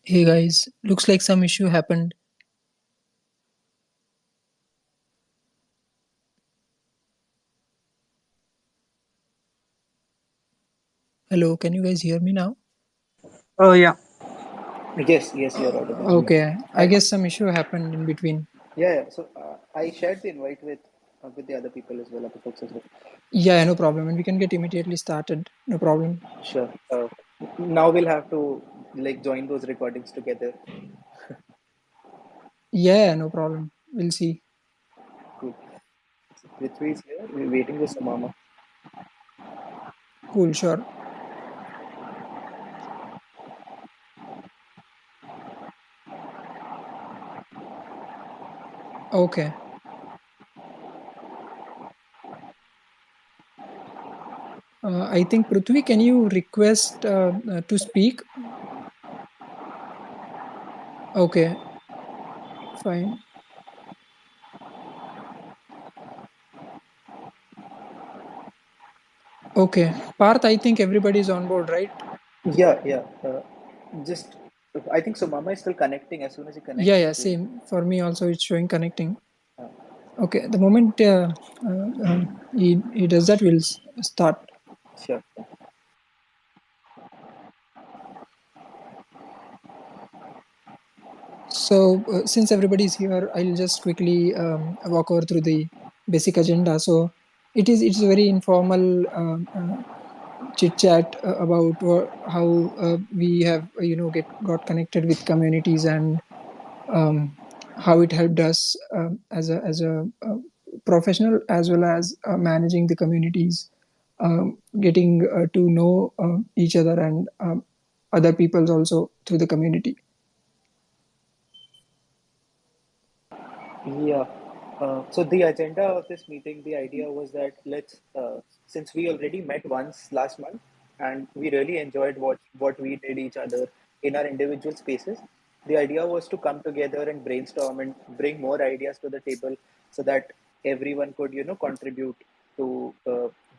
Hey guys, looks like some issue happened. Hello, can you guys hear me now? Oh yeah. Yes, yes, you're audible. Okay, I I guess some issue happened in between. Yeah. So I shared the invite with the other people as well, other folks as well. Yeah, no problem. And we can get immediately started. No problem. Sure. Now we'll have to like join those recordings together. Yeah, no problem. We'll see. Cool. Prithvi is here. We're waiting for Samama. Cool, sure. Okay. I think Prithvi, can you request to speak? Okay, fine. Okay. Parth, I think everybody is on board, right? Yeah, yeah. Just I think Samama is still connecting. As soon as he Yeah, connects, yeah, it will. same. For me also, it's showing connecting. Uh, Okay, the moment he does that, we'll start. sure. So, since everybody's here, I'll just quickly walk over through the basic agenda. So, it's a very informal chit chat about how we have get got connected with communities and how it helped us as a professional as well as managing the communities, getting to know each other and other peoples also through the community. Yeah. So the agenda of this meeting, the idea was that since we already met once last month, and we really enjoyed what we did each other in our individual spaces, the idea was to come together and brainstorm and bring more ideas to the table, so that everyone could, contribute to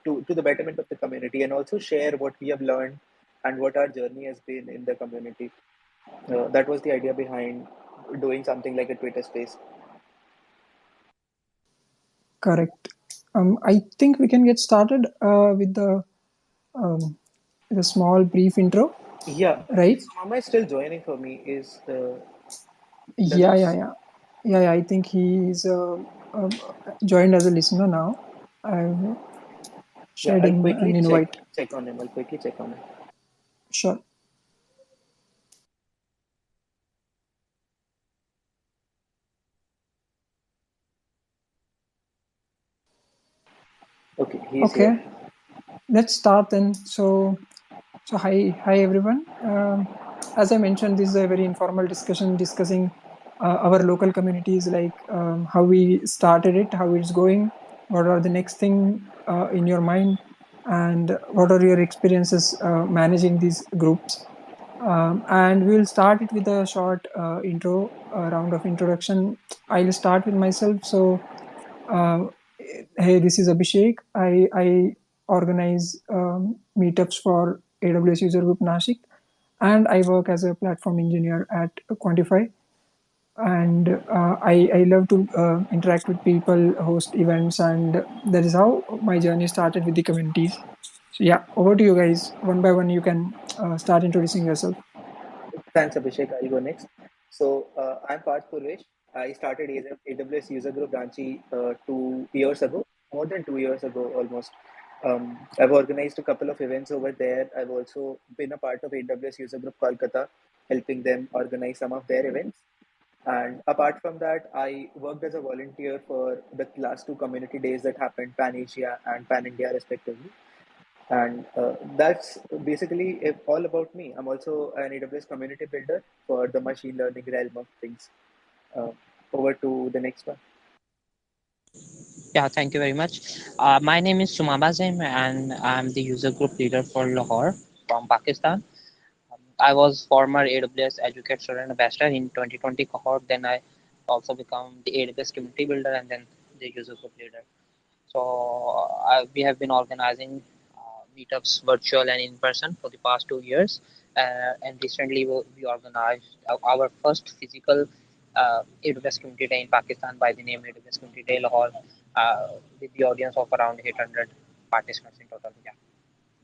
to the betterment of the community, and also share what we have learned and what our journey has been in the community. That was the idea behind doing something like a Twitter space. Correct. I think we can get started um, with a small brief intro, Yeah, right? if Mama is still joining for me, is does Yeah, it? yeah, yeah, yeah, yeah. I think he's uh, joined as a listener now. I've Yeah, shared I'll him an quickly check invite. check on him. I'll quickly check on him. Sure. Okay, he's here. Okay, let's start then. So hi everyone. As I mentioned, this is a very informal discussion discussing our local communities, like how we started it, how it's going, what are the next thing in your mind, and what are your experiences managing these groups. And we'll start it with a short intro round of introduction. I'll start with myself. So uh, hey, this is Abhishek. I organize meetups for AWS User Group Nashik, and I work as a platform engineer at Quantify. And I love to interact with people, host events, and that is how my journey started with the communities. So yeah, over to you guys. One by one, you can start introducing yourself. Thanks, Abhishek. I'll go next. So I'm Parth Purvesh. I started AWS User Group Ranchi 2 years ago, more than 2 years ago almost. I've organized a couple of events over there. I've also been a part of AWS User Group Kolkata, helping them organize some of their events. And apart from that, I worked as a volunteer for the last two community days that happened, Pan Asia and Pan India, respectively. And that's basically all about me. I'm also an AWS community builder for the machine learning realm of things. Uh, Over to the next one. Yeah, thank you very much. My name is Sumaba Zaim and I'm the user group leader for Lahore from Pakistan. I was former AWS Educate Student Ambassador in 2020 cohort. Then I also become the AWS community builder and then the user group leader. So we have been organizing meetups virtual and in person for the past 2 years. And recently we organized our first physical AWS Community Day in Pakistan by the name AWS Community Day Lahore, with the audience of around 800 participants in total. Yeah,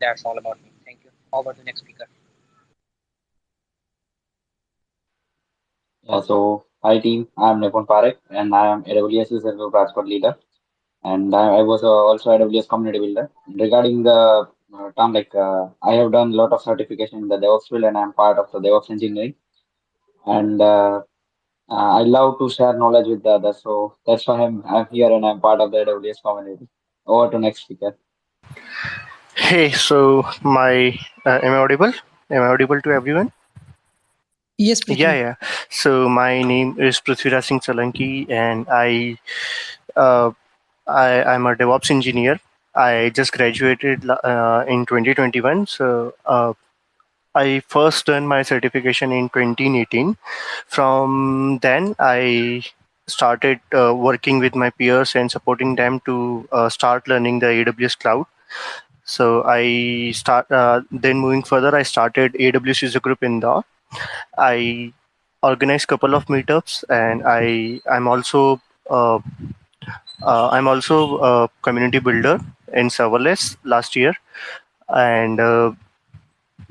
that's all about me. Thank you. Over to the next speaker. Yeah, so hi team, I'm Nipun Parekh and I am AWS User Group Transport Leader and I was also AWS Community Builder. Regarding the term, I have done a lot of certification in the DevOps field and I'm part of the DevOps engineering and I love to share knowledge with the others. So that's why I'm here and I'm part of the AWS community. Over to next speaker. Hey, so my am I audible? Am I audible to everyone? Yes, Yeah, Prithvi. yeah. So my name is Prithviraj Singh Salanki, and uh, I'm a DevOps engineer. I just graduated in 2021. So I first done my certification in 2018. From then, I started working with my peers and supporting them to start learning the AWS cloud. So then moving further, I started AWS User Group in the. I organized couple of meetups, and uh, I'm also a community builder in serverless last year, and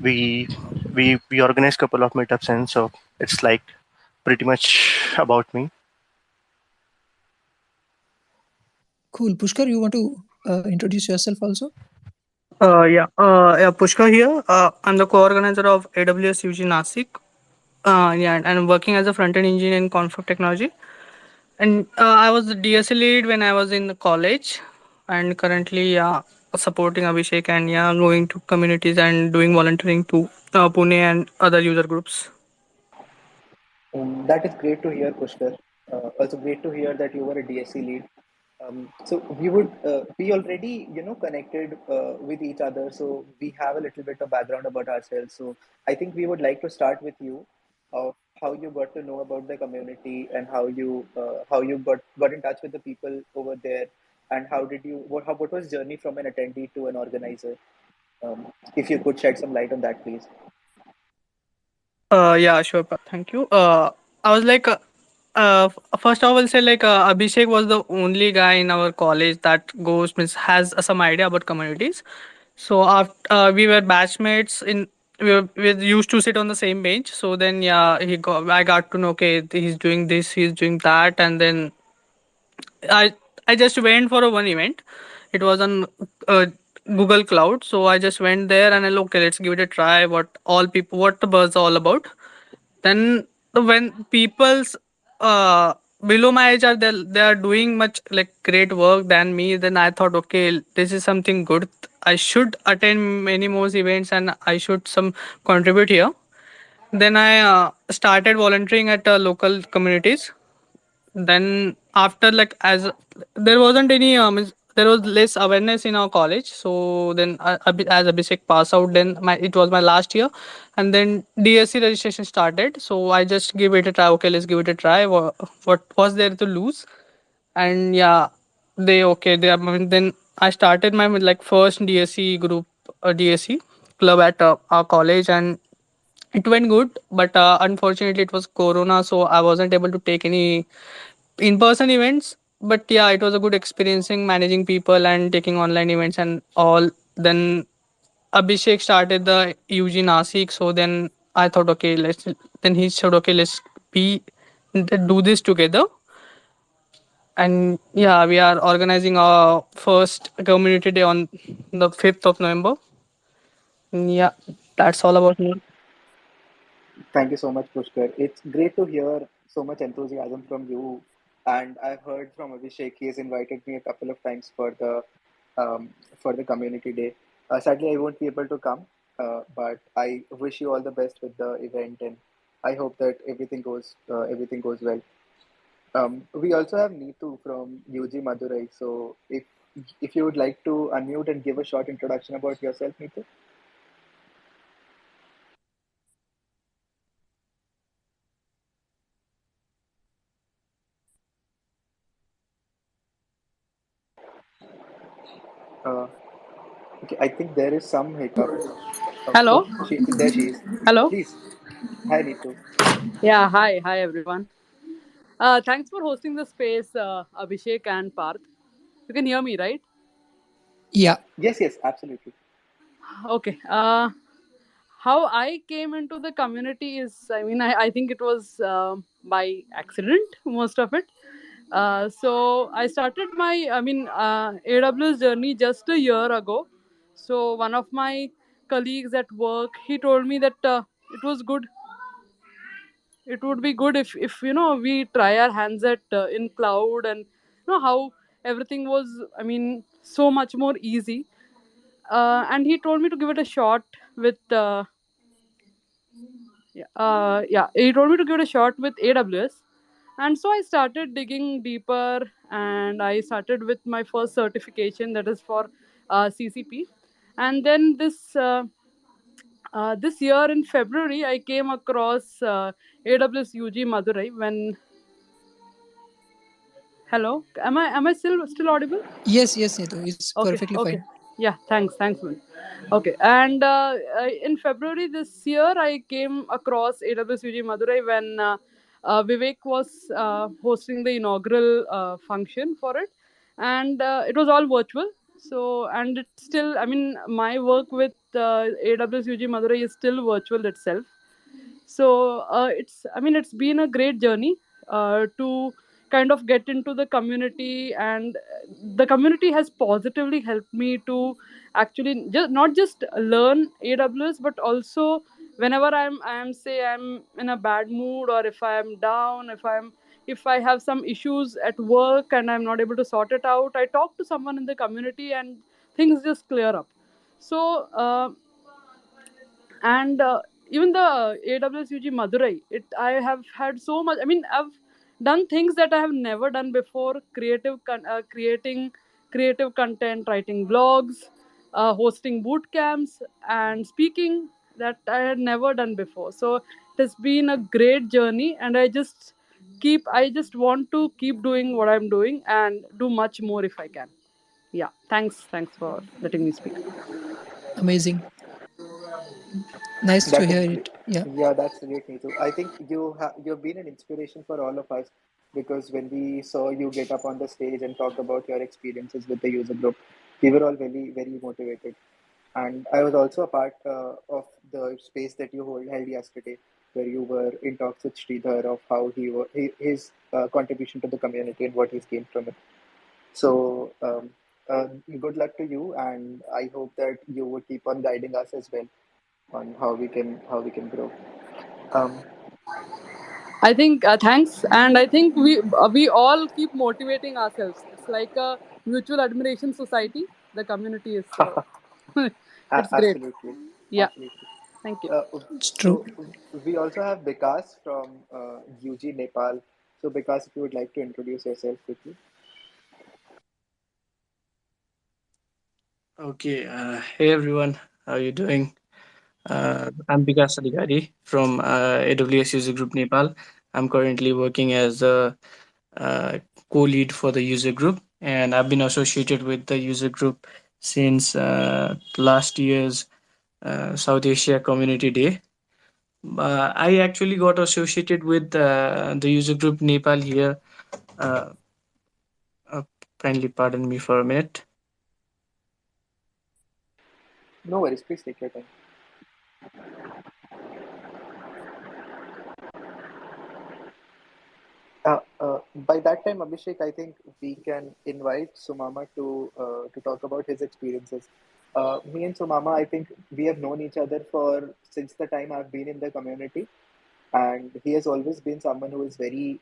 we we organized couple of meetups, and so it's like pretty much about me. Cool. Pushkar, you want to introduce yourself also? Yeah, Pushkar here. I'm the co-organizer of AWS UG Nasik. Yeah, and I'm working as a front-end engineer in Config Technology. And I was the DSC lead when I was in the college, and currently, supporting Abhishek and going to communities and doing volunteering to Pune and other user groups. That is great to hear, Pushkar. Also great to hear that you were a DSC lead. So we already, connected with each other. So we have a little bit of background about ourselves. So I think we would like to start with you, of how you got to know about the community and how you got in touch with the people over there, and how did you what was journey from an attendee to an organizer? If you could shed some light on that, please. Yeah, sure. Thank you. I was like, first I will say like Abhishek was the only guy in our college that goes means has some idea about communities. So after we were batchmates in. We used to sit on the same bench. So then, I got to know, okay, he's doing this, he's doing that, and then I I just went for a one event. It was on uh, Google Cloud, so I just went there and I look, okay, let's give it a try. What the buzz all about? Then when people's below my age are they are doing much like great work than me, then I thought, okay, this is something good. I should attend many more events and I should some contribute here. Then I started volunteering at local communities. Then after like as there wasn't any there was less awareness in our college, so then as Abhishek pass out, then it was my last year, and then DSC registration started, so I just give it a try. Okay, let's give it a try. What was there to lose? And yeah, then I started my like first DSC group, DSC club at our college, and it went good, but unfortunately it was corona, so I wasn't able to take any in-person events. But yeah, it was a good experiencing managing people and taking online events and all. Then Abhishek started the UG Nasik, so then I thought, okay, let's. Then he said, okay, let's be do this together. And yeah, we are organizing our first community day on the 5th of November. Yeah, that's all about me. Thank you so much, Pushkar. It's great to hear so much enthusiasm from you. And I've heard from Abhishek, he has invited me a couple of times for the community day. Sadly, I won't be able to come, but I wish you all the best with the event, and I hope that everything goes well. We also have Neetu from UG Madurai. So if you would like to unmute and give a short introduction about yourself, Neetu. Uh, okay, I think there is some hiccup. Hello. Oh, there she is. Hello. Please. Hi, Neetu. Yeah. Hi. Hi, everyone. Thanks for hosting the space, Abhishek and Parth. You can hear me, right? Yeah. Yes, yes, absolutely. Okay. How I came into the community is, I think it was by accident, most of it. So I started my, AWS journey just a year ago. So one of my colleagues at work, he told me that it was good it would be good if we try our hands at in cloud, and how everything was, so much more easy. And he told me to give it a shot with he told me to give it a shot with AWS. And so I started digging deeper, and I started with my first certification, that is for CCP. And then this year in February, I came across AWS UG Madurai. When Hello, am I still audible? Yes, yes, Neetu. It's Okay, perfectly okay. fine. Yeah, thanks, man. Okay, and in February this year, I came across AWS UG Madurai when Vivek was hosting the inaugural function for it, and it was all virtual. So, and it's still, my work with AWS UG Madurai is still virtual itself. So it's been a great journey to kind of get into the community, and the community has positively helped me to actually just not just learn AWS, but also whenever I'm in a bad mood, or if I am down, if I have some issues at work and I'm not able to sort it out, I talk to someone in the community and things just clear up. So and even the AWS UG Madurai, I have had so much. I've done things that I have never done before: creating creative content, writing blogs, hosting boot camps, and speaking, that I had never done before. So it has been a great journey, and I just want to keep doing what I'm doing and do much more if I can. Yeah, thanks for letting me speak. Amazing. Nice to That is hear great. it. Yeah. Yeah, that's great, Neetu. I think you've been an inspiration for all of us because when we saw you get up on the stage and talk about your experiences with the user group, we were all very, very motivated. And I was also a part of the space that you held yesterday, where you were in talks with Sridhar of how his contribution to the community and what he's gained from it. So, good luck to you, and I hope that you would keep on guiding us as well on how we can grow. Um, I think thanks, and I think we all keep motivating ourselves. It's like a mutual admiration society. The community is so it's great. Absolutely, Yeah, absolutely. thank you. It's true. So we also have Vikas from UG Nepal. So Vikas, if you would like to introduce yourself quickly. Okay, hey everyone, how are you doing? I'm Vikas Adigari from AWS User Group Nepal. I'm currently working as a co-lead for the user group, and I've been associated with the user group since last year's South Asia Community Day. I actually got associated with the user group Nepal here. Uh, uh, Kindly pardon me for a minute. No worries, please take your time. By that time, Abhishek, I think we can invite Sumama to talk about his experiences. Me and Sumama, I think we have known each other for since the time I've been in the community, and he has always been someone who is very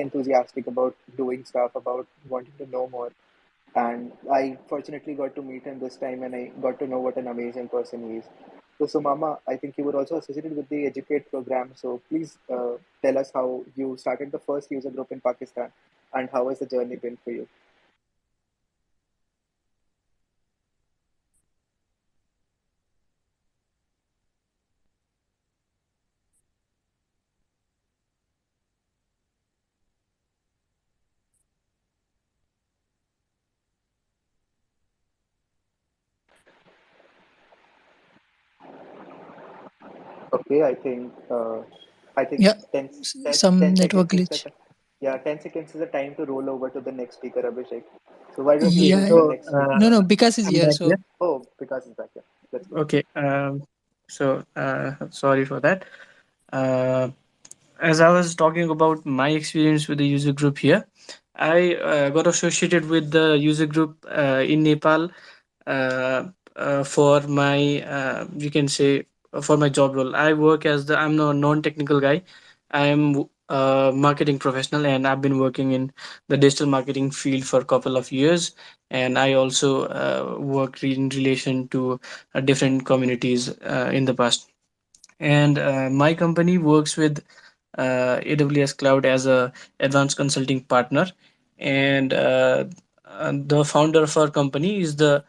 enthusiastic about doing stuff, about wanting to know more. And I fortunately got to meet him this time, and I got to know what an amazing person he is. So Mama, I think you were also associated with the Educate program. So please tell us how you started the first user group in Pakistan, and how has the journey been for you? Okay, I think Yeah, 10, 10, some 10 network seconds is glitch. the yeah, 10 seconds is the time to roll over to the next speaker, Abhishek. So why don't you move Yeah. to the So next speaker? No, no, because is I'm here. back here. So Oh, because it's back there. Let's go. Okay. So sorry for that. Uh, as I was talking about my experience with the user group here, I got associated with the user group in Nepal uh, for my you can say for my job role. I work as the I'm a non-technical guy. I am a marketing professional, and I've been working in the digital marketing field for a couple of years. And I also work in relation to different communities in the past. And my company works with AWS Cloud as a advanced consulting partner. And the founder of our company is the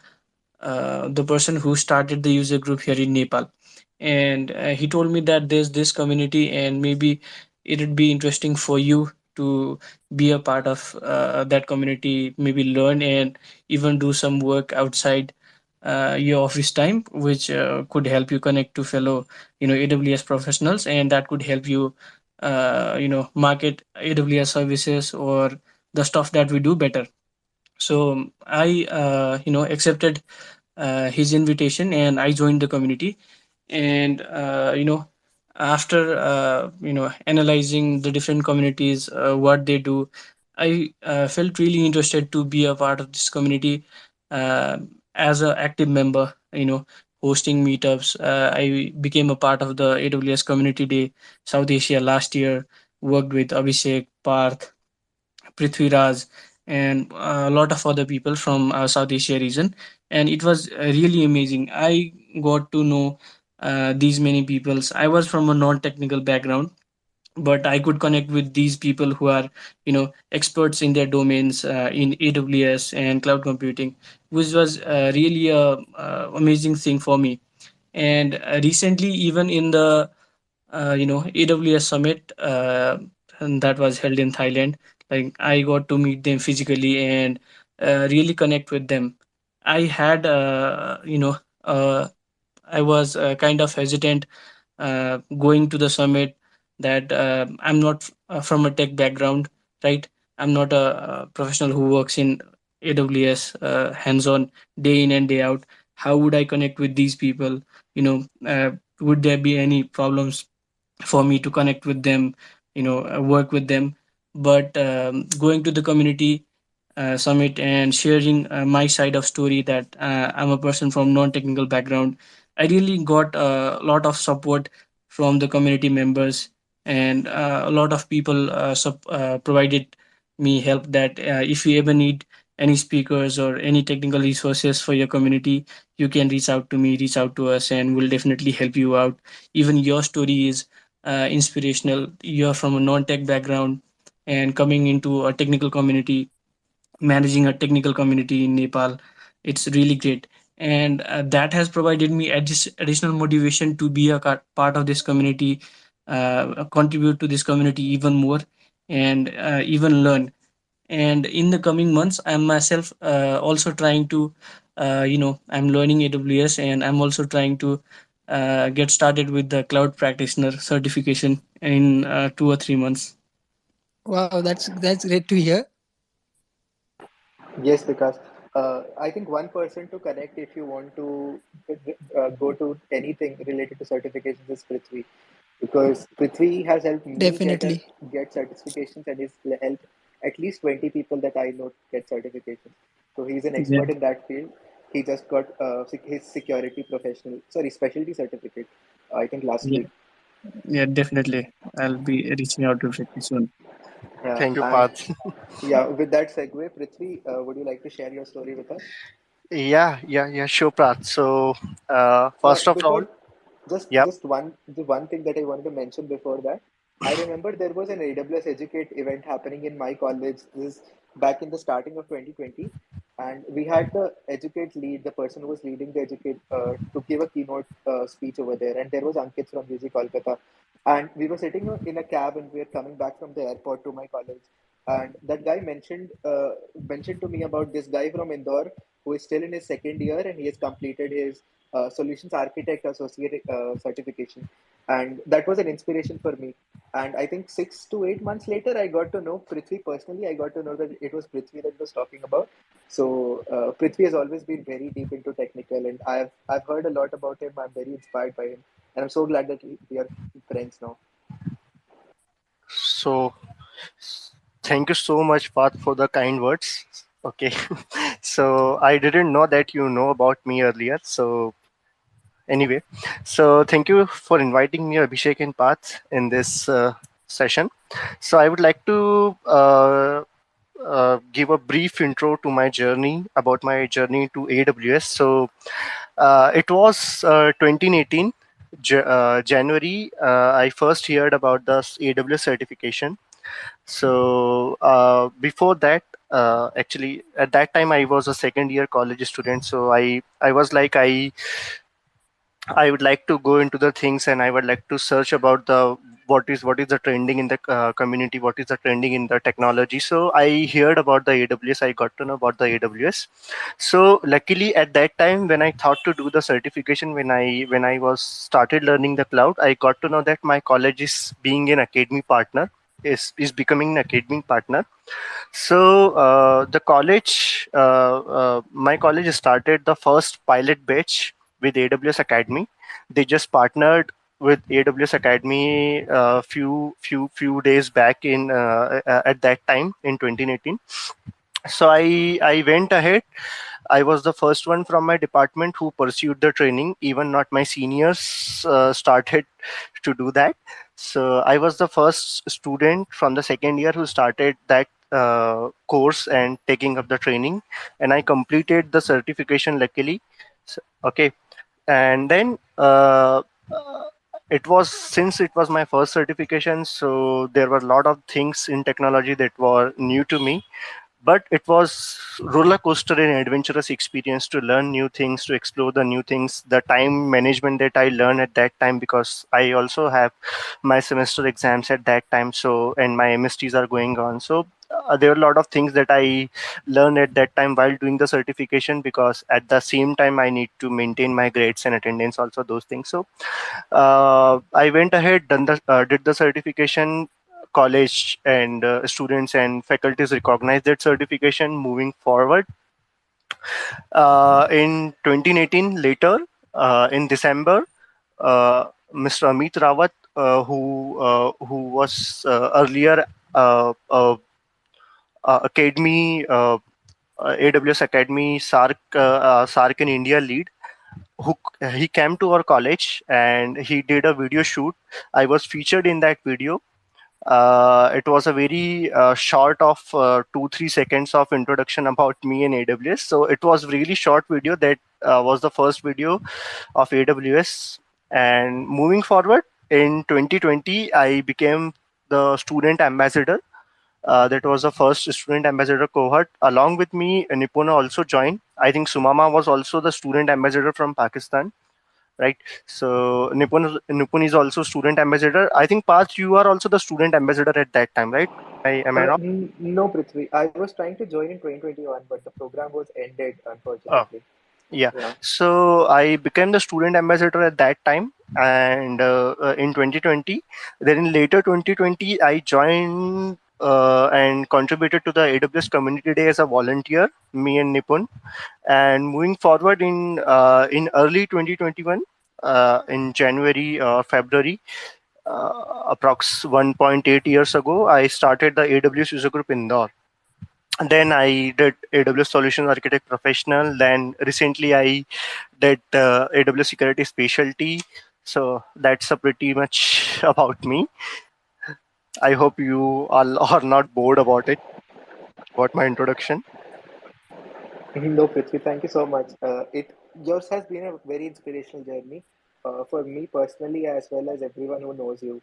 person who started the user group here in Nepal. And he told me that there's this community, and maybe it would be interesting for you to be a part of that community, maybe learn and even do some work outside your office time, which could help you connect to fellow, AWS professionals, and that could help you, market AWS services or the stuff that we do better. So I, accepted his invitation, and I joined the community. And after analyzing the different communities, what they do, I felt really interested to be a part of this community uh, as an active member. Hosting meetups. I became a part of the AWS Community Day South Asia last year. Worked with Abhishek, Parth, Prithviraj, and a lot of other people from South Asia region, and it was really amazing. I got to know these many peoples. I was from a non-technical background, but I could connect with these people who are, experts in their domains in AWS and cloud computing, which was really a amazing thing for me. And recently, even in the AWS Summit, and that was held in Thailand. Like I got to meet them physically and really connect with them. I had, uh, I was kind of hesitant going to the summit, that I'm not from a tech background, right? I'm not a professional who works in AWS hands-on day in and day out. How would I connect with these people? Would there be any problems for me to connect with them, work with them? But going to the community summit and sharing my side of story, that I'm a person from non-technical background, I really got a lot of support from the community members. And a lot of people provided me help, that if you ever need any speakers or any technical resources for your community, you can reach out to me, reach out to us, and we'll definitely help you out. Even your story is inspirational. You're from a non-tech background and coming into a technical community, managing a technical community in Nepal. It's really great. And that has provided me additional motivation to be a part of this community, contribute to this community even more, and even learn. And in the coming months, I'm myself also trying to, I'm learning AWS, and I'm also trying to get started with the cloud practitioner certification in 2 or 3 months. wow, that's great to hear. Yes, because I think one person to connect if you want to go to anything related to certifications is Prithvi, because Prithvi has helped me Definitely. get certifications, and he's helped at least 20 people that I know get certifications. So he's an Yeah, expert in that field. He just got his security professional, sorry, specialty certificate, I think last yeah, week. yeah, definitely. I'll be reaching out to Vicky soon. Yeah, Thank you, and Parth. yeah, with that segue, Prithvi, would you like to share your story with us? Yeah, sure, Parth. So, Yeah, first of all, before yep, just one thing that I wanted to mention before that. I remember there was an AWS Educate event happening in my college. This is back in the starting of 2020, and we had the Educate lead, the person who was leading the Educate, to give a keynote speech over there, and there was Ankit from UG Kolkata, and we were sitting in a cab, and we were coming back from the airport to my college, and that guy mentioned to me about this guy from Indore who is still in his second year, and he has completed his solutions architect associate certification, and that was an inspiration for me. And I think 6 to 8 months later, I got to know Prithvi personally. I got to know that it was Prithvi that was talking about. So Prithvi has always been very deep into technical, and I've heard a lot about him. I'm very inspired by him, and I'm so glad that we are friends now. So thank you so much, Path, for the kind words. Okay. So I didn't know that you know about me earlier. So anyway, so thank you for inviting me, Abhishek and Path, in this session. So I would like to give a brief intro to my journey, about my journey to AWS. So it was 2018 January. I first heard about the AWS certification. So before that, actually at that time I was a second year college student. So I was like I would like to go into the things, and I would like to search about the what is the trending in the community, what is the trending in the technology. So I heard about the AWS. I got to know about the AWS. So luckily at that time when I thought to do the certification, when I was started learning the cloud, I got to know that my college is being an academy partner, is becoming an academy partner. So my college started the first pilot batch with AWS Academy. They just partnered with AWS Academy few days back in at that time in 2018. So I went ahead. I was the first one from my department who pursued the training. Even not my seniors started to do that. So I was the first student from the second year who started that course and taking up the training, and I completed the certification luckily. Okay, and then it was, since it was my first certification, so there were a lot of things in technology that were new to me, but it was roller coaster and adventurous experience to learn new things, to explore the new things, the time management that I learned at that time, because I also have my semester exams at that time, so, and my MSTs are going on. So there are a lot of things that I learned at that time while doing the certification, because at the same time I need to maintain my grades and attendance, also those things. So I went ahead, did the certification. College and students and faculties recognize that certification. Moving forward, in 2018, later in December, Mr. Amit Rawat, who was earlier Academy AWS Academy SARC in India lead, who he came to our college and he did a video shoot. I was featured in that video. It was a very short of 2-3 seconds of introduction about me and AWS. So it was really short video that was the first video of AWS. And moving forward, in 2020, I became the student ambassador. That was the first student ambassador cohort. Along with me, Nipuna also joined. I think Sumama was also the student ambassador from Pakistan, right? So Nipun is also student ambassador. I think Parth, you are also the student ambassador at that time, right? Am I wrong? No, Prithvi. I was trying to join in 2021, but the program was ended, Oh, unfortunately. yeah. Yeah. So I became the student ambassador at that time, and in 2020, then in later 2020, I joined and contributed to the AWS Community Day as a volunteer. Me and Nipun. And moving forward, in early 2021, in January or February, approx 1.8 years ago, I started the AWS User Group Indore. And then I did AWS Solutions Architect Professional. Then recently I did AWS Security Specialty. So that's a pretty much about me. I hope you all are not bored about it, about my introduction. No, Prithvi, thank you so much. It yours has been a very inspirational journey for me personally, as well as everyone who knows you.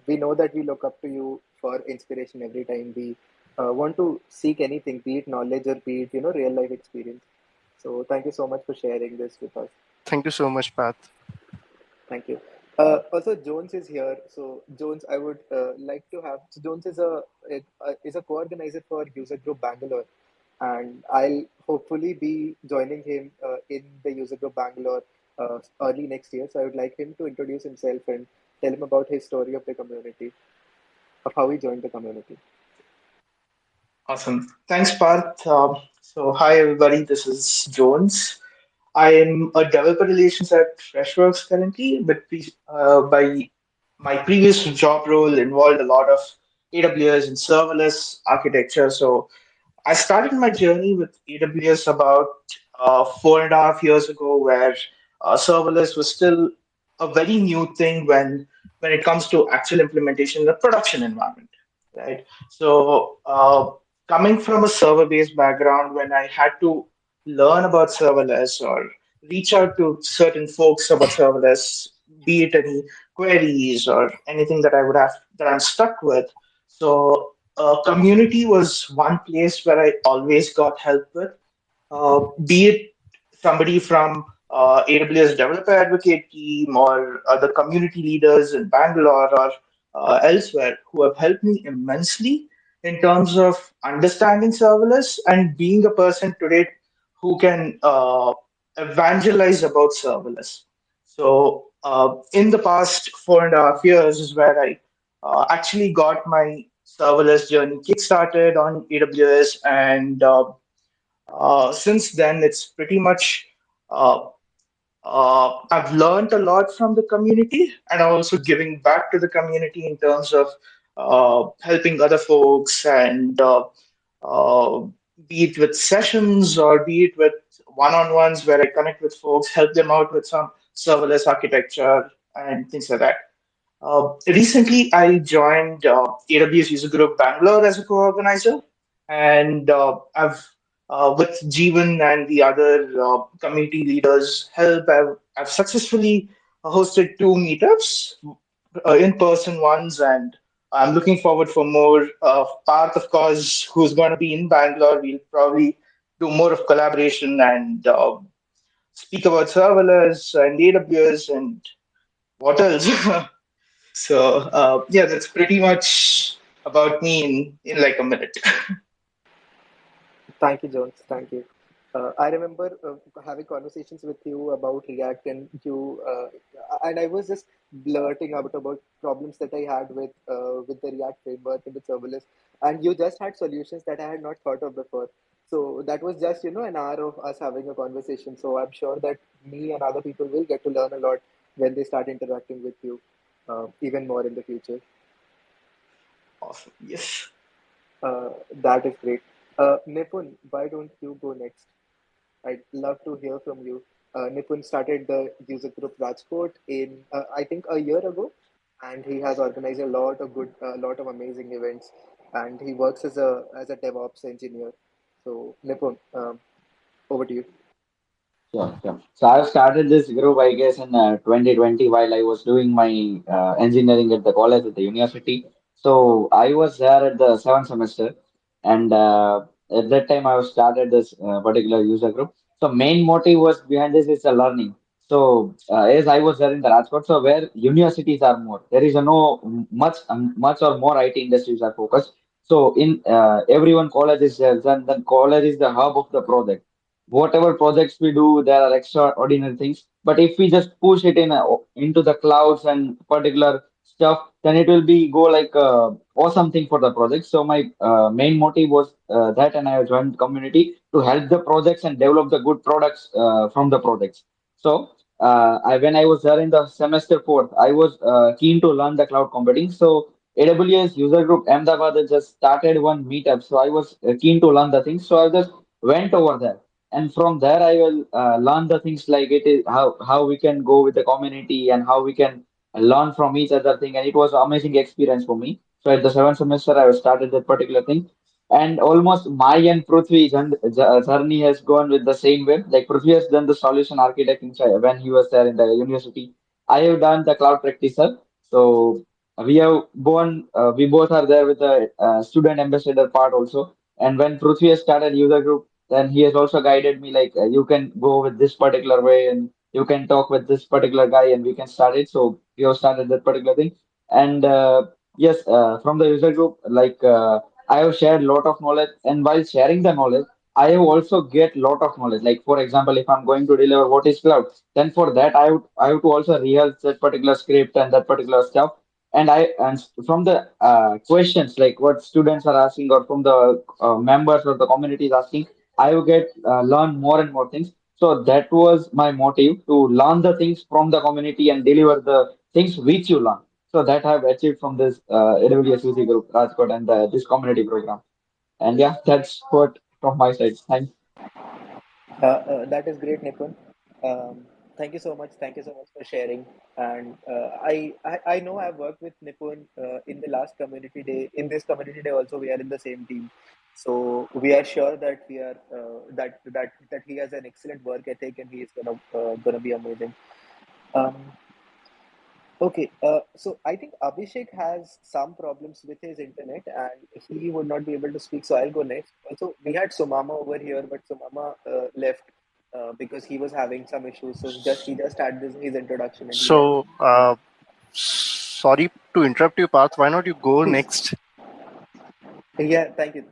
We know that we look up to you for inspiration every time we want to seek anything, be it knowledge or be it real life experience. So thank you so much for sharing this with us. Thank you so much, Pat. Thank you. Also, Jones is here. So, Jones, I would like to have. So, Jones is a co-organizer for User Group Bangalore, and I'll hopefully be joining him in the User Group Bangalore early next year. So I would like him to introduce himself and tell him about his story of the community, of how he joined the community. Awesome. Thanks, Parth. Hi everybody. This is Jones. I am a developer relations at Freshworks currently, but by my previous job role involved a lot of AWS and serverless architecture. So I started my journey with AWS about 4.5 years ago, where serverless was still a very new thing when it comes to actual implementation in the production environment, right? So, coming from a server-based background, when I had to learn about serverless or reach out to certain folks about serverless, be it any queries or anything that I'm stuck with. So community was one place where I always got help with, be it somebody from AWS Developer Advocate team or other community leaders in Bangalore or elsewhere who have helped me immensely in terms of understanding serverless and being a person today who can evangelize about serverless. So, in the past 4.5 years is where I actually got my serverless journey kickstarted on AWS, and since then it's pretty much uh, I've learned a lot from the community and also giving back to the community in terms of helping other folks and uh, be it with sessions or be it with one-on-ones where I connect with folks, help them out with some serverless architecture and things like that. Recently, I joined AWS User Group Bangalore as a co-organizer, and with Jeevan and the other community leaders' help, I've successfully hosted two meetups, in-person ones, and I'm looking forward for more. Parth, of course, who's going to be in Bangalore, we'll probably do more of collaboration and speak about serverless and AWS and what else. So yeah, that's pretty much about me in like a minute. Thank you, Jones. Thank you. I remember having conversations with you about React, and I was just blurting out about problems that I had with the React framework and the serverless, and you just had solutions that I had not thought of before. So that was just an hour of us having a conversation. So I'm sure that me and other people will get to learn a lot when they start interacting with you, even more in the future. Awesome. Yes. That is great. Nipun, why don't you go next? I'd love to hear from you. Nipun started the user group Rajkot in I think a year ago, and he has organized a lot of amazing events, and he works as a DevOps engineer. So Nipun, over to you. Sure, sure. So I've started this group, I guess, in 2020 while I was doing my engineering at the college at the university. So I was there at the seventh semester, and at that time I was started this particular user group. So main motive was behind this is learning. So as I was there in the Rajkot, so where universities are more, there is a no much or more IT industries are focused. So in everyone college is there, then college is the hub of the project. Whatever projects we do, there are extraordinary things. But if we just push it into the clouds and particular stuff, then it will be go like awesome thing for the project. So my main motive was that, and I have joined community to help the projects and develop the good products from the projects. So when I was there in the semester fourth, I was keen to learn the cloud computing. So AWS User Group Ahmedabad just started one meetup. So I was keen to learn the things. So I just went over there, and from there I will learn the things like it is how we can go with the community and how we can learn from each other thing, and it was amazing experience for me. So at the seventh semester I started that particular thing, and almost my and Prithvi's journey has gone with the same way. Like Prithvi has done the solution architecting when he was there in the university. I have done the cloud practitioner. So we both are there with the student ambassador part also. And when Prithvi has started user group, then he has also guided me like you can go with this particular way and you can talk with this particular guy and we can start it. So we have started that particular thing. And yes, from the user group, like I have shared a lot of knowledge, and while sharing the knowledge, I have also get lot of knowledge. Like for example, if I'm going to deliver what is cloud, then for that I have to also rehearse that particular script and that particular stuff. And from the questions like what students are asking or from the members or the community is asking, I will get learn more and more things. So that was my motive to learn the things from the community and deliver the things which you learn. So that I have achieved from this AWS UG group, Rajkot, and this community program. And yeah, that's what from my side. Thanks. That is great, Nipun. Thank you so much. Thank you so much for sharing. And I know I've worked with Nipun in the last community day. In this community day, also we are in the same team. So we are sure that we are that he has an excellent work ethic and he is gonna be amazing. Um, Okay, so I think Abhishek has some problems with his internet and he would not be able to speak. So I'll go next. Also, we had Sumama over here, but Sumama left because he was having some issues. So he just had his introduction and he left. So, sorry to interrupt you, Parth. Why not you go Please. next? Yeah, thank you.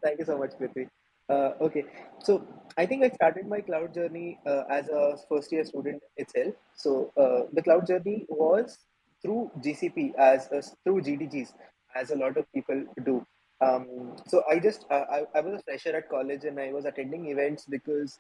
Thank you so much, Prithvi. Okay, so I think I started my cloud journey as a first year student itself. So the cloud journey was through GCP through GDGs, as a lot of people do. So I was a fresher at college and I was attending events because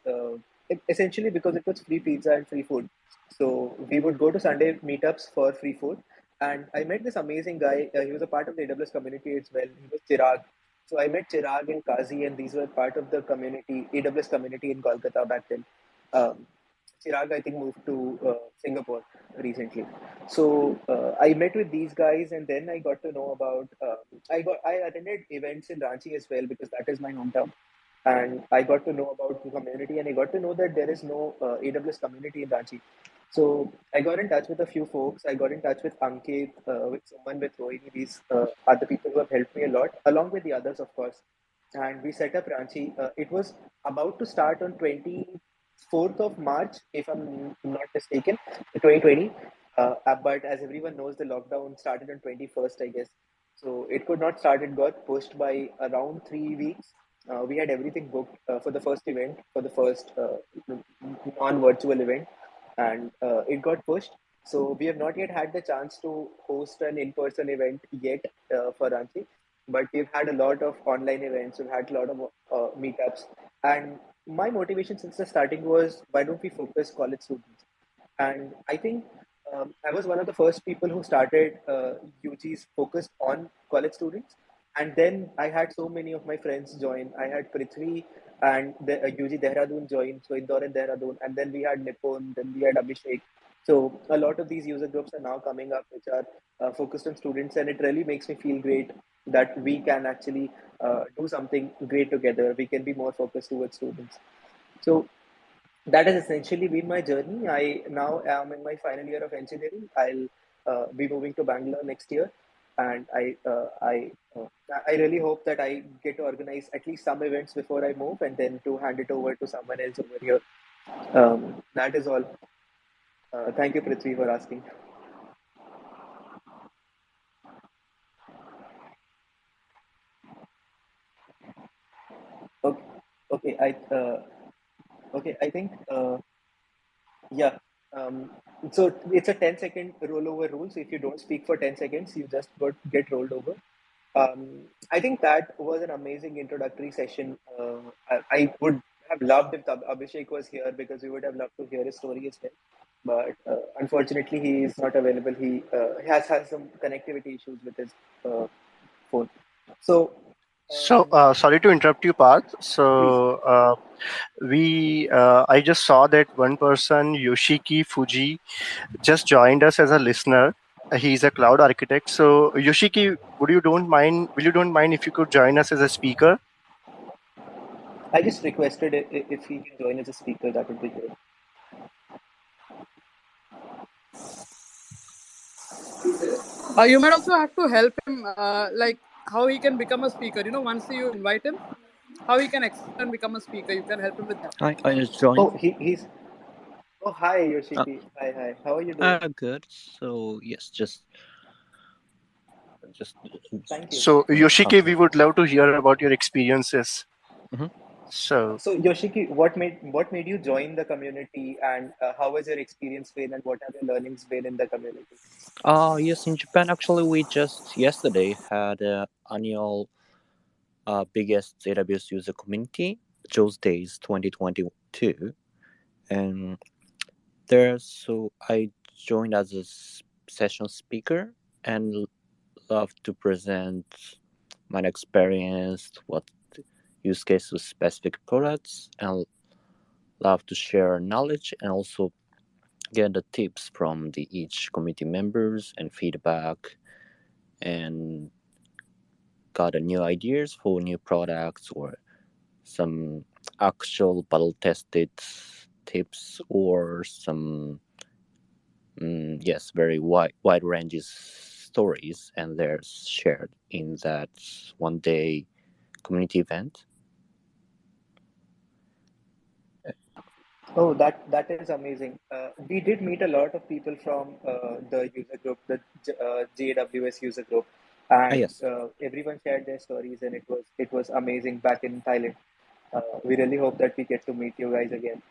essentially because it was free pizza and free food. So we would go to Sunday meetups for free food, and I met this amazing guy. He was a part of the AWS community as well. He was Chirag. So I met Chirag and Kazi, and these were part of the community, AWS community in Kolkata back then. Um, Chirag, I think, moved to Singapore recently. So I met with these guys, and then I got to know about. I attended events in Ranchi as well because that is my hometown, and I got to know about the community, and I got to know that there is no AWS community in Ranchi. So I got in touch with a few folks. I got in touch with Ankit, with someone with Rohini. These are the people who have helped me a lot, along with the others, of course. And we set up Ranchi. It was about to start on 24th of March, if I'm not mistaken, 2020. But as everyone knows, the lockdown started on 21st, I guess. So it could not start. It got pushed by around 3 weeks. We had everything booked for the first event, for the first non-virtual event, and it got pushed. So we have not yet had the chance to host an in-person event yet for Ranchi, but we've had a lot of online events. We've had a lot of meetups, and my motivation since the starting was why don't we focus college students? And I think I was one of the first people who started UGs focused on college students. And then I had so many of my friends join. I had Prithvi and the UG Dehradun join, so Indore and Dehradun. And then we had Nipun, then we had Abhishek. So a lot of these user groups are now coming up, which are focused on students. And it really makes me feel great that we can actually do something great together. We can be more focused towards students. So that has essentially been my journey. I now am in my final year of engineering. I'll be moving to Bangalore next year, and I really hope that I get to organize at least some events before I move, and then to hand it over to someone else over here. That is all. Thank you, Prithvi, for asking. Okay, okay, I think. Yeah. Um, so it's a 10-second rollover rule. So if you don't speak for 10 seconds, you just get rolled over. I think that was an amazing introductory session. I would have loved if Abhishek was here because we would have loved to hear his story as well. But unfortunately, he is not available. He has some connectivity issues with his uh, phone. So So, um, sorry to interrupt you, Parth. please. So, I just saw that one person, Yoshiki Fuji, just joined us as a listener. He's a cloud architect. So, Yoshiki, will you don't mind if you could join us as a speaker? I just requested if he can join as a speaker. That would be great. You might also have to help him, like how he can become a speaker. Once you invite him, how he can accept and become a speaker. You can help him with that. I just joined. Oh, he's. Oh, hi, Uh, Yoshiki. Hi, hi. How are you doing? Good. So yes, just Thank you. So, Yoshiki, okay. we would love to hear about your experiences. Mhm. So So Yoshiki, what made you join the community, and how has your experience been, and what have your learnings been in the community? Yes, in Japan, actually, we just yesterday had a annual biggest AWS user community, Joe's Days 2022, and there, so I joined as a session speaker and love to present my experience, what use cases, specific products, and love to share knowledge and also get the tips from the each committee members and feedback, and got a new ideas for new products or some actual battle tested tips or some yes, very wide ranges stories, and they're shared in that 1 day community event. Oh, that is amazing. We did meet a lot of people from the user group, the JWS user group, and Yes. everyone shared their stories, and it was amazing back in Thailand. We really hope that we get to meet you guys again.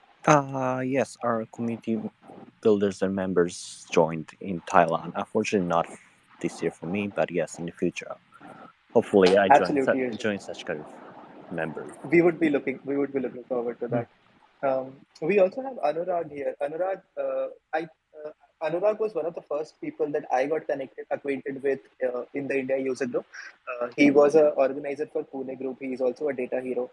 Yes, our community builders and members joined in Thailand. Unfortunately, not this year for me, but yes, in the future. Hopefully, I Absolutely, Yoshi. join such kind of members. We would be looking forward to that. We also have Anurag here. Anurag was one of the first people that I got acquainted with in the India user group. He was a organizer for Pune group. He is also a data hero,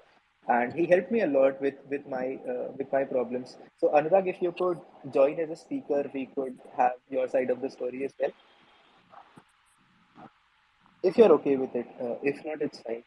and he helped me a lot with my problems. So Anurag, if you could join as a speaker, we could have your side of the story as well, if you're okay with it. If not, it's fine.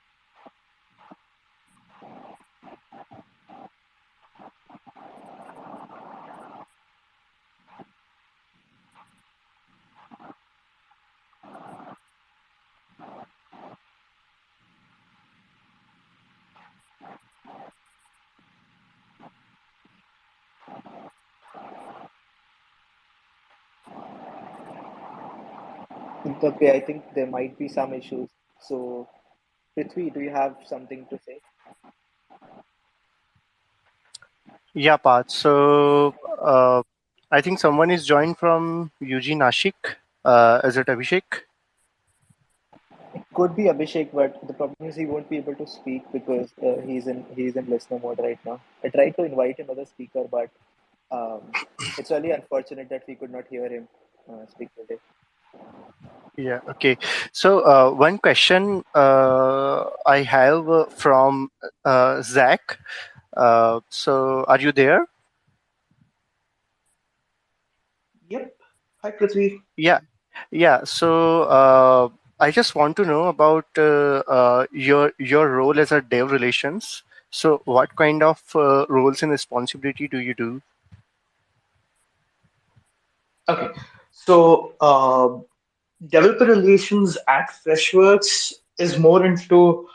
Okay, I think there might be some issues. So, Prithvi, do you have something to say? yeah, Parth. So I think someone is joined from UG Nashik. Is it Abhishek? Could be Abhishek, but the problem is he won't be able to speak because he's in listener mode right now. I tried to invite him as a speaker, but it's really unfortunate that we could not hear him speak today. Yeah. Okay. So one question I have from Zach. So are you there? Yep. Hi, Prithvi. Yeah. Yeah. So I just want to know about your role as a dev relations. So what kind of roles and responsibility do you do? Okay. So, developer relations at Freshworks is more into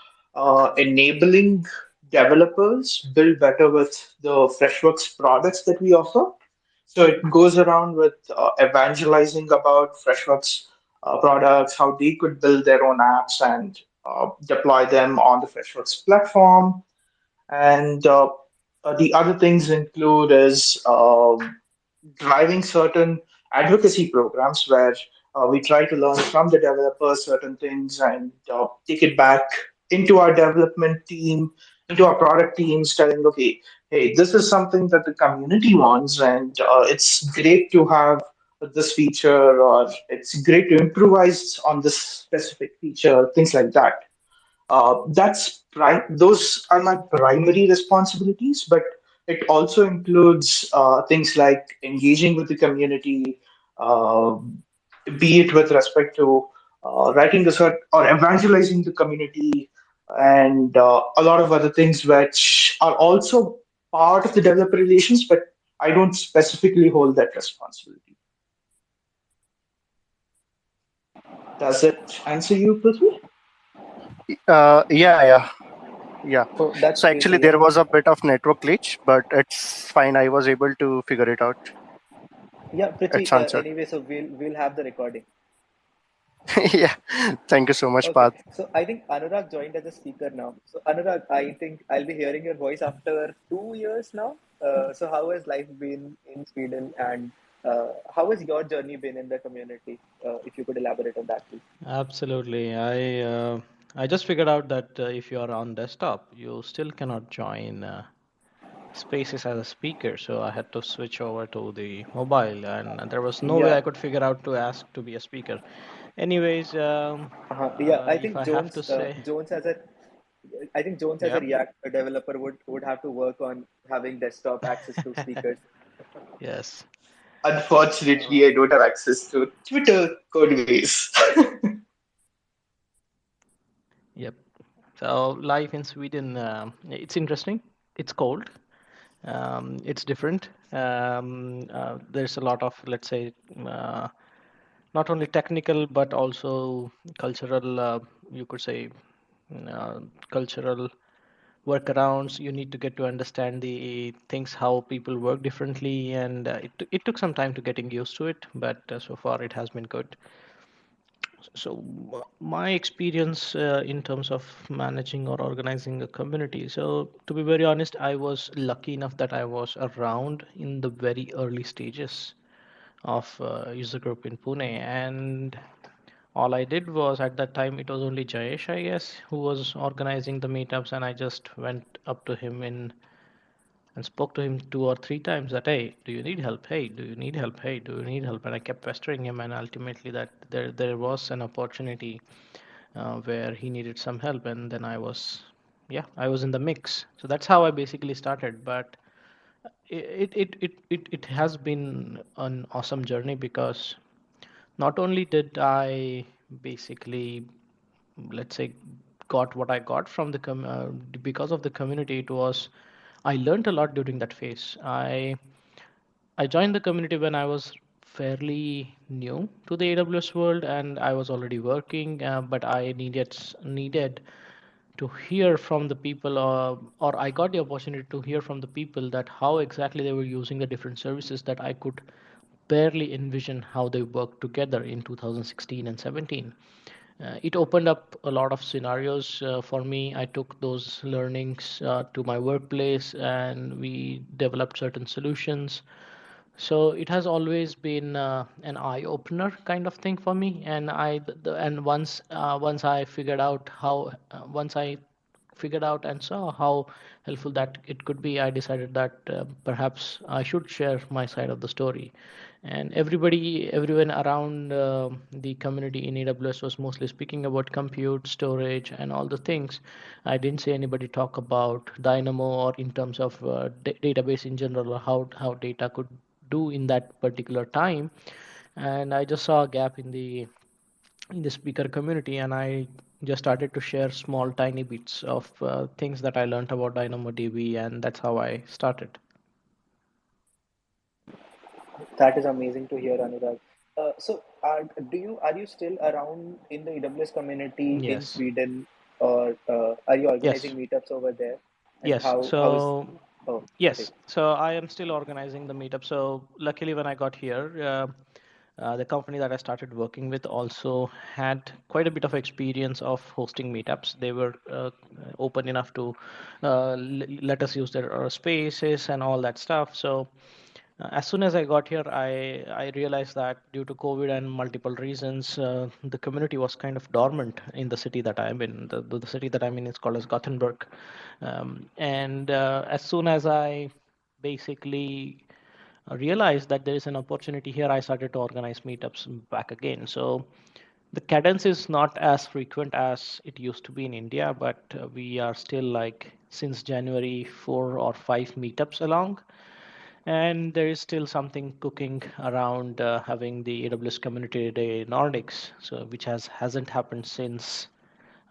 enabling developers build better with the Freshworks products that we offer. So it goes around with evangelizing about Freshworks products, how they could build their own apps and deploy them on the Freshworks platform. And the other things include is driving certain advocacy programs where we try to learn from the developers certain things and take it back into our development team, into our product teams, telling, okay, hey, this is something that the community wants, and it's great to have this feature, or it's great to improvise on this specific feature, things like that. Those are my primary responsibilities, but it also includes things like engaging with the community, uh, be it with respect to writing the cert or evangelizing the community, and a lot of other things which are also part of the developer relations, but I don't specifically hold that responsibility. Does it answer you, Prithvi? Yeah. Yeah. Oh, that's So great to actually hear. there was a bit of network glitch, but it's fine. I was able to figure it out. Yeah, Prithvi. It's answered. Anyway, so we'll have the recording. Yeah, thank you so much, Okay, Path. so I think Anurag joined as a speaker now. So Anurag, I think I'll be hearing your voice after 2 years now. So how has life been in Sweden, and how has your journey been in the community? If you could elaborate on that, please. Absolutely. I just figured out that if you are on desktop, you still cannot join Spaces as a speaker, so I had to switch over to the mobile, and there was no way Yeah, I could figure out to ask to be a speaker. Anyways, yeah. I if think I have to say, Jones as a yeah, React developer would have to work on having desktop access to speakers. yes. Unfortunately, I don't have access to Twitter codeways. Yep. So life in Sweden, it's interesting. It's cold. It's different. There's a lot of, let's say, not only technical but also cultural. You could say cultural workarounds. You need to get to understand the things how people work differently, and it took some time to getting used to it. But so far, it has been good. So my experience in terms of managing or organizing a community. So to be very honest, I was lucky enough that I was around in the very early stages of user group in Pune, and all I did was at that time it was only Jayesh, I guess, who was organizing the meetups, and I just went up to him in and spoke to him 2 or 3 times that, hey, do you need help? Hey, do you need help? Hey, do you need help? And I kept pestering him, and ultimately that there was an opportunity where he needed some help, and then I was in the mix. So that's how I basically started. But it has been an awesome journey because not only did I basically, let's say, got what I got from because of the community. It was I learned a lot during that phase. I joined the community when I was fairly new to the AWS world, and I was already working, but I needed to hear from the people, or I got the opportunity to hear from the people that how exactly they were using the different services that I could barely envision how they work together in 2016 and 17. It opened up a lot of scenarios for me. I took those learnings to my workplace, and we developed certain solutions. So it has always been an eye opener kind of thing for me. And and once I figured out once I figured out and saw how helpful that it could be, I decided that perhaps I should share my side of the story. And everyone around the community in AWS was mostly speaking about compute, storage, and all the things. I didn't see anybody talk about Dynamo or in terms of database in general, or how data could do in that particular time. And I just saw a gap in the speaker community, and I just started to share small tiny bits of things that I learned about DynamoDB, and that's how I started. That is amazing to hear, Anurag. So, are you still around in the AWS community in Yes. Sweden, or are you Yes. organizing meetups over there? And Yes. how is? So Oh, okay. yes. So I am still organizing the meetup. So luckily, when I got here, the company that I started working with also had quite a bit of experience of hosting meetups. They were open enough to let us use their spaces and all that stuff. So as soon as I got here, I realized that due to COVID and multiple reasons, the community was kind of dormant in the city that I'm in. The city that I'm in is called as Gothenburg. And as soon as I basically realized that there is an opportunity here, I started to organize meetups back again. So the cadence is not as frequent as it used to be in India, but we are still like since January 4 or 5 meetups along, and there is still something cooking around having the AWS Community Day Nordics, so which hasn't happened since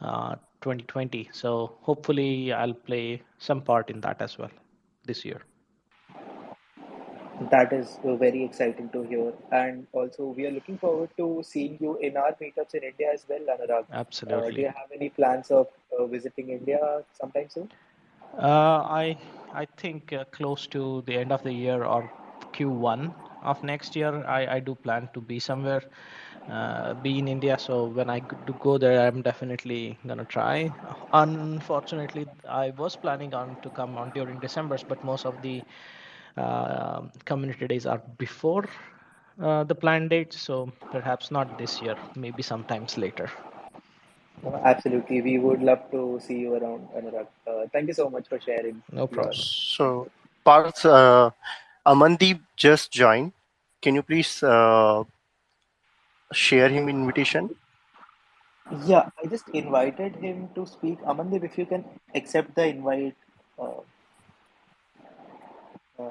2020. So hopefully I'll play some part in that as well this year. That is very exciting to hear. And also, we are looking forward to seeing you in our meetups in India as well, Anurag. Do Absolutely. you have any plans of visiting India sometime soon? I think close to the end of the year or Q1 of next year, I do plan to be somewhere. be in India. So when I do go there, I'm definitely gonna try. Unfortunately, I was planning on to come on during December, but most of the community days are before the planned date. So perhaps not this year, maybe sometimes later. Absolutely. We would love to see you around, Anurag. Thank you so much for sharing No your. problem. So, Parth, Amandeep just joined. Can you please share him invitation? Yeah, I just invited him to speak. Amandeep, if you can accept the invite, uh,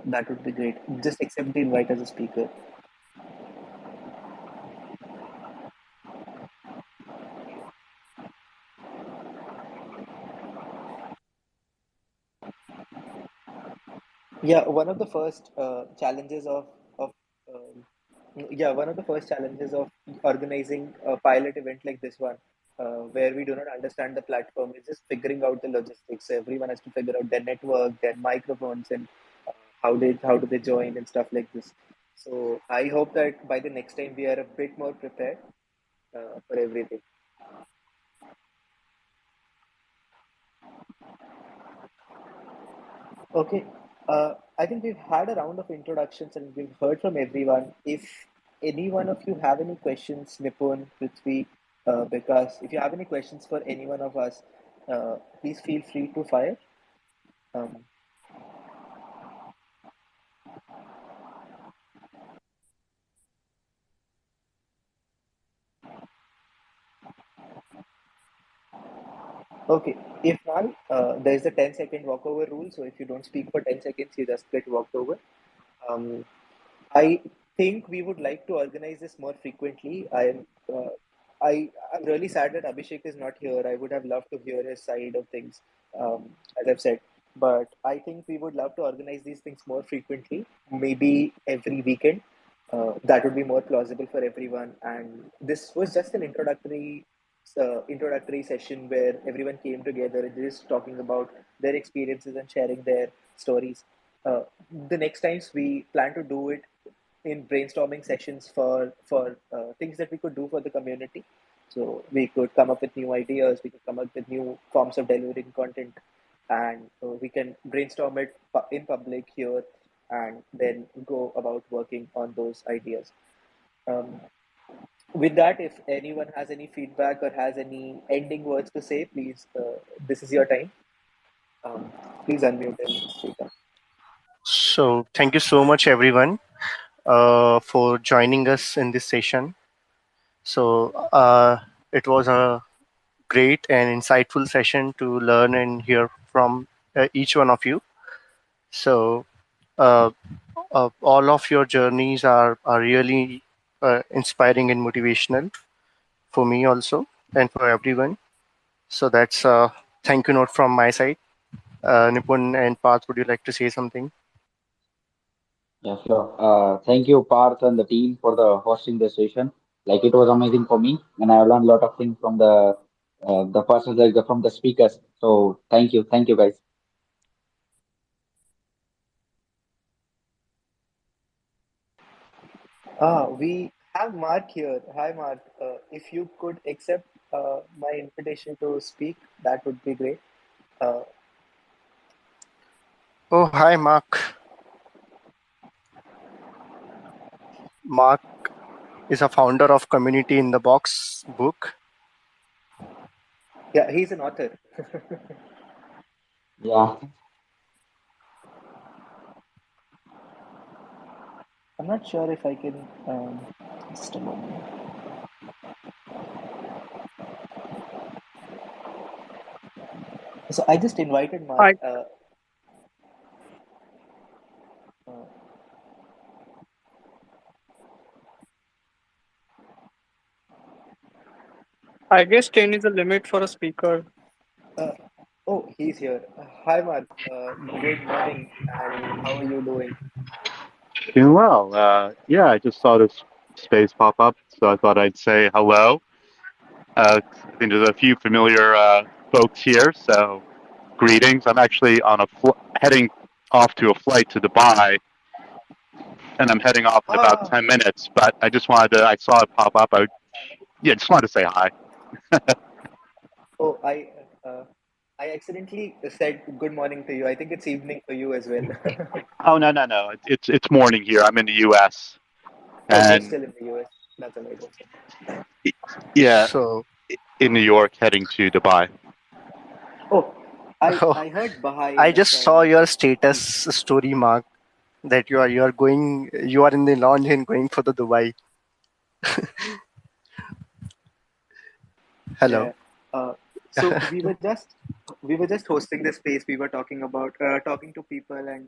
that would be great. Just accept the invite as a speaker. Yeah, one of the first challenges of um, yeah, one of the first challenges of organizing a pilot event like this one, where we do not understand the platform, is just figuring out the logistics. So everyone has to figure out their network, their microphones, and how do they join and stuff like this. So I hope that by the next time we are a bit more prepared for everything. Okay. I think we've had a round of introductions and we've heard from everyone. If any one of you have any questions, Nipun, Prithvi, because if you have any questions for any one of us, please feel free to fire. Um, okay. If not, there's a 10-second walkover rule. So if you don't speak for 10 seconds, you just get walked over. Um, I think we would like to organize this more frequently. I'm really sad that Abhishek is not here. I would have loved to hear his side of things, as I've said. But I think we would love to organize these things more frequently, maybe every weekend. That would be more plausible for everyone. And this was just an introductory session where everyone came together and just talking about their experiences and sharing their stories. Uh, the next times we plan to do it in brainstorming sessions for things that we could do for the community. So we could come up with new ideas, we could come up with new forms of delivering content, and we can brainstorm it in public here, and then go about working on those ideas. Um, with that, if anyone has any feedback or has any ending words to say, please, this is your time. Um, Please unmute and speak up. So, thank you so much, everyone, for joining us in this session. So, it was a great and insightful session to learn and hear from each one of you. So, uh, all of your journeys are really inspiring and motivational for me also and for everyone. So that's a thank you note from my side. Nipun and Parth, would you like to say something? Yeah, sure. Thank you, Parth and the team for the hosting the session. Like it was amazing for me, and I learned a lot of things from the persons, like from the speakers. So thank you, guys. We have Mark here. Hi, Mark. If you could accept my invitation to speak, that would be great. Uh, Oh, hi, Mark. Mark is a founder of Community in the Box book. yeah, he's an author. Yeah, I'm not sure if I can. Just a moment. So I just invited Mark. I Uh, I guess 10 is the limit for a speaker. uh, oh, he's here. Hi, Mark. Good morning. And how are you doing? Doing well. Yeah, I just saw this space pop up, so I thought I'd say hello. I think there's a few familiar folks here, so greetings. I'm actually on heading off to a flight to Dubai, and I'm heading off in about Ah, 10 minutes. But I just wanted to. I saw it pop up. I Yeah, just wanted to say hi. Oh, uh, I accidentally said good morning to you. I think it's evening for you as well. Oh no. It's morning here. I'm in the U.S. Oh, you're and still in the US. That's amazing. yeah, So, in New York, heading to Dubai. Oh, I oh, I heard Bahai. I That's just why saw I your said. status story, Mark, that you are in the lounge and going for the Dubai. Hello. Yeah. Uh, so we were just hosting this space. We were talking about talking to people and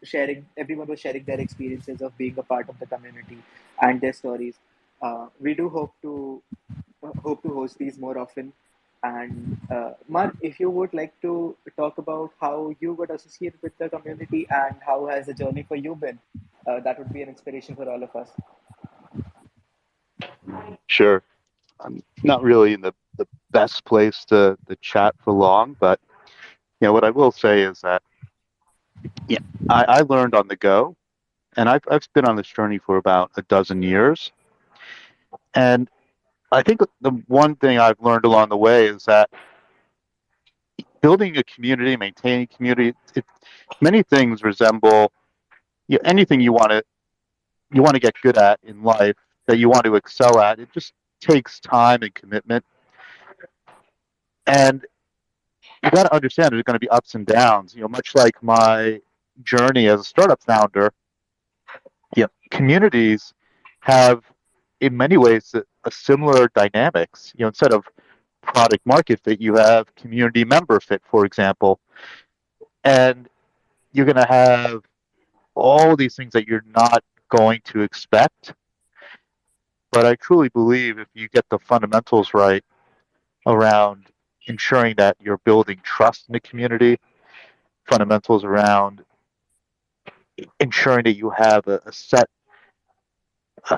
sharing. Everyone was sharing their experiences of being a part of the community and their stories. We do hope to host these more often. And Mark, if you would like to talk about how you got associated with the community and how has the journey for you been, that would be an inspiration for all of us. Sure. I'm not really in the best place to chat for long, but what I will say is that yeah, I learned on the go, and I've been on this journey for about a dozen years, and I think the one thing I've learned along the way is that building a community, maintaining community, many things resemble anything you want to get good at in life that you want to excel at. It just takes time and commitment, and you got to understand there's going to be ups and downs. Much like my journey as a startup founder, communities have, in many ways, a similar dynamics. Instead of product market fit, you have community member fit, for example, and you're going to have all these things that you're not going to expect. But I truly believe if you get the fundamentals right around ensuring that you're building trust in the community, fundamentals around ensuring that you have a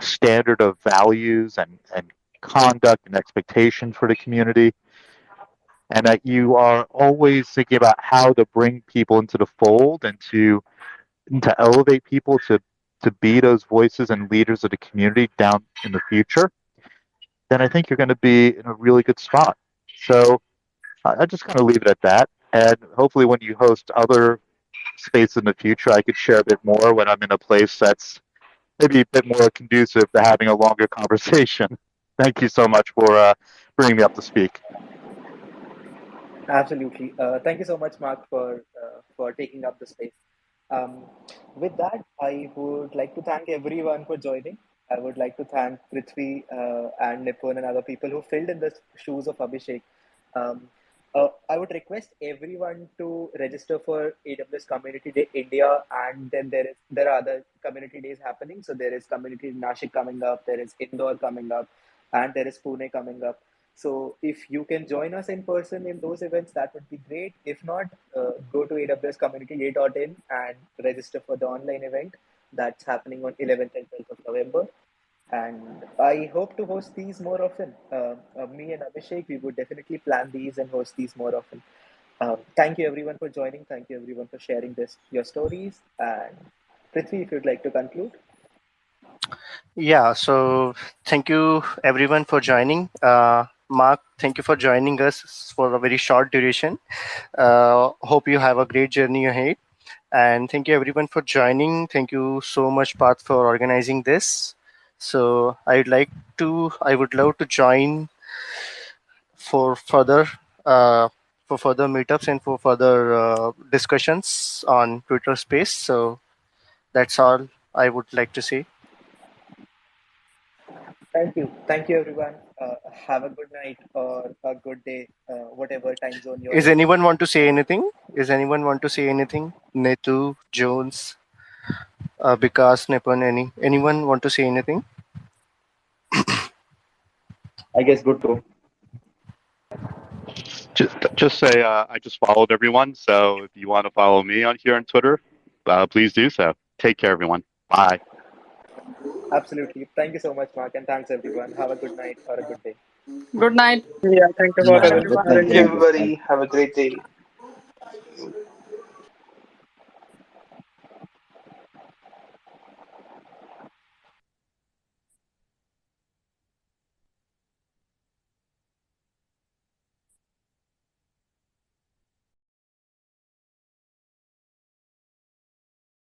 standard of values and conduct and expectations for the community, and that you are always thinking about how to bring people into the fold and to elevate people to be those voices and leaders of the community down in the future, then I think you're going to be in a really good spot. So I just kind of leave it at that. And hopefully, when you host other spaces in the future, I could share a bit more when I'm in a place that's maybe a bit more conducive to having a longer conversation. Thank you so much for bringing me up to speak. Absolutely. Thank you so much, Mark, for taking up the space. Um, with that, I would like to thank everyone for joining. I would like to thank Prithvi and Nipun and other people who filled in the shoes of Abhishek. Um, I would request everyone to register for AWS Community Day India, and then there are other community days happening. So there is Community Nashik coming up, there is Indore coming up, and there is Pune coming up. So if you can join us in person in those events, that would be great. If not, go to awscommunityday.in and register for the online event that's happening on 11th and 12th of November. And I hope to host these more often. Me and Abhishek, we would definitely plan these and host these more often. Thank you everyone for joining. Thank you everyone for sharing your stories. And Prithvi, if you'd like to conclude. Yeah, so thank you everyone for joining. Mark, thank you for joining us for a very short duration. Hope you have a great journey ahead. And thank you everyone for joining. Thank you so much, Path, for organizing this. So I would love to join for further uh, meetups and for further discussions on Twitter Space. So that's all I would like to say. Thank you. Thank you, everyone. Have a good night or a good day, whatever time zone you're Is in. anyone want to say anything? Netu, Jones, Vikas, Nipun, anyone want to say anything? I guess good too. Just say I just followed everyone. So if you want to follow me on here on Twitter, please do so. Take care, everyone. Bye. Absolutely. Thank you so much, Mark, and thanks, everyone. Have a good night or a good day. Good night. Yeah, thank you Good for night, Good everyone. night. Thank you, Thank you. everybody. Have a great day.